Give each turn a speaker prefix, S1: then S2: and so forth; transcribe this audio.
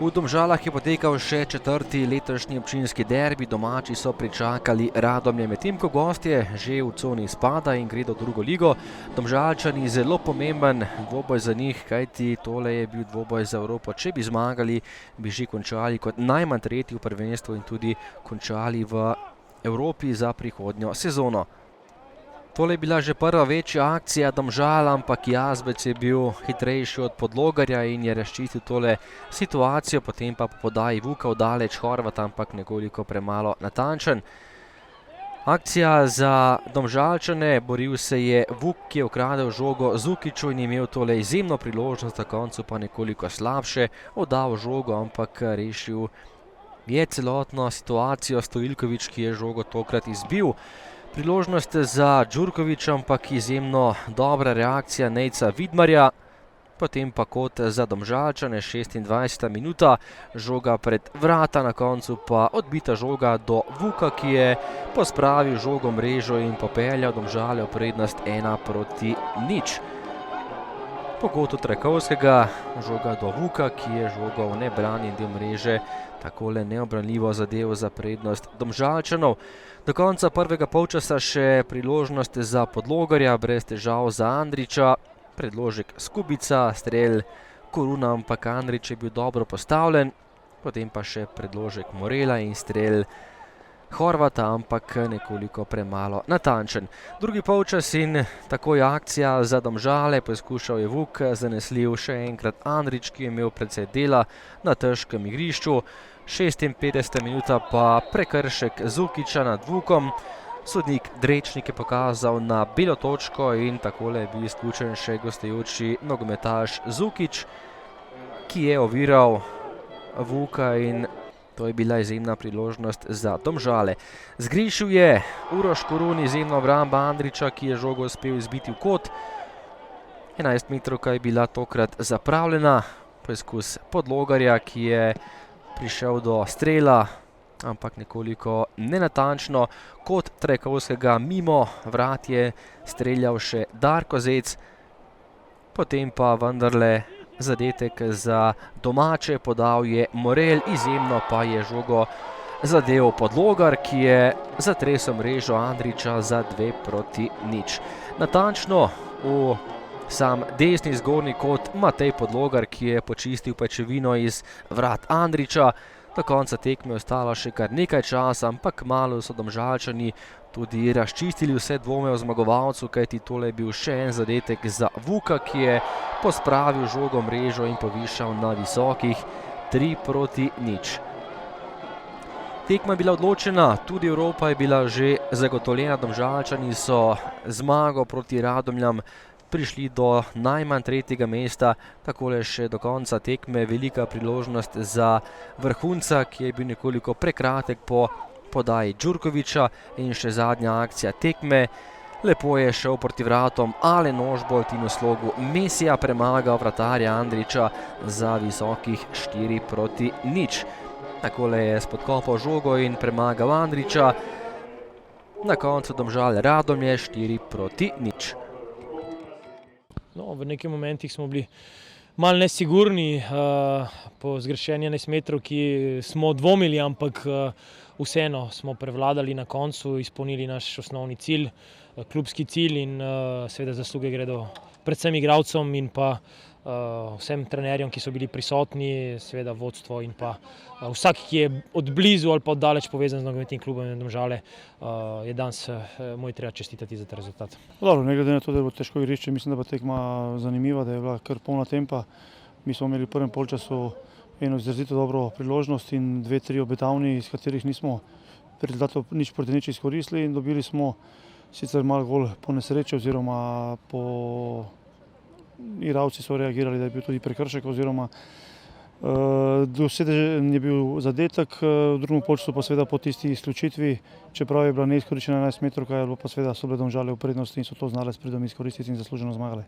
S1: V Domžalah je potekal še četrti letošnji občinski derbi, domači so pričakali Radomlje, medtem ko gostje že v coni izpada in gredo v drugo ligo. Domžalčani zelo pomemben dvoboj za njih, kajti tole je bil dvoboj za Evropo. Če bi zmagali, bi že končali kot najmanj tretji v prvenstvu in tudi končali v Evropi za prihodnjo sezono. Tole je bila že prva večja akcija Domžal, ampak Jazbec je bil hitrejši od Podlogarja in je razčistil tole situacijo, potem pa po podaji Vuka v daleč Horvat, ampak nekoliko premalo natančen. Akcija za Domžalčane, boril se je Vuk, ki je ukradel žogo Zukiću in imel tole izjemno priložnost, na koncu pa nekoliko slabše oddal žogo, ampak rešil je celotno situacijo Stojiljković, ki je žogo tokrat izbil. Priložnost za Đurkovića, ampak izjemno dobra reakcija Nejca Vidmarja. Potem pa kot za Domžalčane, 26. minuta, žoga pred vrata, na koncu pa odbita žoga do Vuka, ki je pospravil žogo mrežo in popeljal Domžale v prednost 1:0. Po kotu Trakovskega žoga do Vuka, ki je žogo v nebranjen del mreže takole neobranljivo zadev za prednost Domžalčanov. Do konca prvega polčasa še priložnost za Podlogarja, brez težav za Andrića. Predložek Skubica, strel Koruna, ampak Andrić je bil dobro postavljen. Potem pa še predložek Morela in strel Horvata, ampak nekoliko premalo natančen. Drugi polčas in takoj akcija za Domžale, poskušal je Vuk, zanesljiv še enkrat Andrić, ki je imel precej dela na težkem igrišču. 56. minuta pa prekršek Zukića nad Vukom. Sodnik Drečnik je pokazal na belo točko in takole je bil izključen še gostujoči nogometaš Zukić, ki je oviral Vuka in to je bila izjemna priložnost za Domžale. Zgrešil je Uroš Korun, izjemna obramba Andrića, ki je žogo uspel izbiti v kot. 11-metrovka je bila tokrat zapravljena. Poizkus Podlogarja, ki je prišel do strela, ampak nekoliko nenatančno. Kot Trakovskega mimo vrat je streljal še Darko Zec. Potem pa vendarle zadetek za domače, podal je Morel, izjemno pa je žogo zadev Podlogar, ki je zatresel mrežo Andrića za 2:0. Natančno v sam desni zgornji kot Matej Podlogar, ki je počistil pajčevino iz vrat Andrića. Do konca tekme je ostalo še kar nekaj časa, ampak malo so Domžalčani tudi razčistili vse dvome o zmagovalcu, kajti tole je bil še en zadetek za Vuka, ki je pospravil žogo mrežo in povišal na visokih 3:0. Tekma je bila odločena, tudi Evropa je bila že zagotovljena. Domžalčani so zmago proti Radomljam prišli do najmanj tretjega mesta. Takole še do konca tekme velika priložnost za vrhunca, ki je bil nekoliko prekratek po podaji Đurkovića, in še zadnja akcija tekme. Lepo je šel proti vratom Alen Ožbolt in v slogu Mesija premagal vratarja Andrića za visokih 4:0. Takole je spodkopal žogo in premagal Andrića. Na koncu Domžale Radomlje 4:0.
S2: No, v nekih momentih smo bili malo nesigurni, po zgrešeni 11-metrovki smo dvomili, ampak vseeno smo prevladali na koncu, izpolnili naš osnovni cilj, klubski cilj, in seveda zasluge gredo predvsem igralcem in pa vsem trenerjem, ki so bili prisotni, seveda vodstvo in pa vsak, ki je od blizu ali pa od daleč povezan z nogometnim klubom Domžale, je danes mu treba čestitati za ta rezultat.
S3: Dobro, ne glede na to, da je bilo težko igrišče, mislim, da bo tekma zanimiva, da je bila kar polna tempa. Mi smo imeli v prvem polčasu eno izrazito dobro priložnost in 2-3 obetavni, iz katerih nismo rezultatov nič proti nič izkoristili, in dobili smo sicer malo gol po nesreči, oziroma igralci so reagirali, da je bil tudi prekršek, oziroma dosežen je bil zadetek. V drugem polčasu pa seveda po tisti izključitvi, čeprav je bila neizkoriščena 11-metrovka, je bilo pa seveda so bile Domžale v prednosti in so to znale s pridom izkoristiti in zasluženo zmagali.